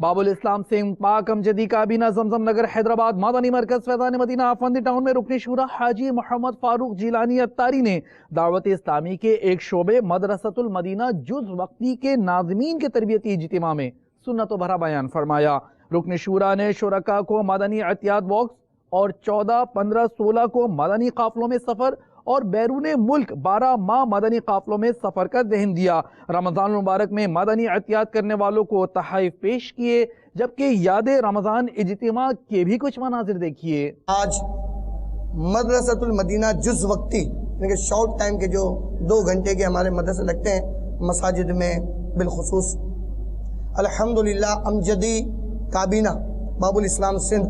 باب الاسلام سنگھ پاک امجدی کابینہ زمزم نگر حیدرآباد مدنی مرکز فیضان مدینہ آفندی ٹاؤن میں رکن شورا حاجی محمد فاروق جیلانی اتاری نے دعوت اسلامی کے ایک شعبے مدرسۃ المدینہ جز وقتی کے ناظمین کے تربیتی اجتماع میں سنت و بھرا بیان فرمایا۔ رکن شورا نے شرکاء کو مدنی عطیات باکس اور 14، 15، 16 کو مدنی قافلوں میں سفر اور بیرون ملک 12 ماہ مدنی قافلوں میں سفر کا ذہن دیا۔ رمضان المبارک میں مدنی عطیات کرنے والوں کو تحائف پیش کیے، جبکہ یاد رمضان اجتماع کے بھی کچھ مناظر دیکھیے۔ آج مدرسۃ المدینہ جز وقتی یعنی کہ شارٹ ٹائم کے جو 2 گھنٹے کے ہمارے مدرسے لگتے ہیں مساجد میں بالخصوص، الحمدللہ امجدی کابینہ باب الاسلام سندھ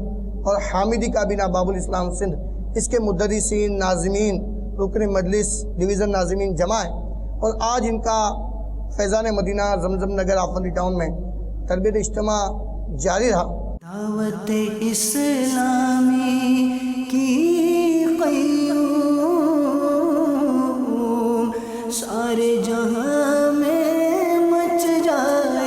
اور حامدی کابینہ باب الاسلام سندھ اس کے مدرسین، ناظمین، رکن مجلس، ڈویژن ناظمین جمع ہے، اور آج ان کا فیضان مدینہ زمزم نگر آفندی ٹاؤن میں تربیت اجتماع جاری رہا۔ دعوت اسلامی کی قیوم سارے جہاں میں مچ جائے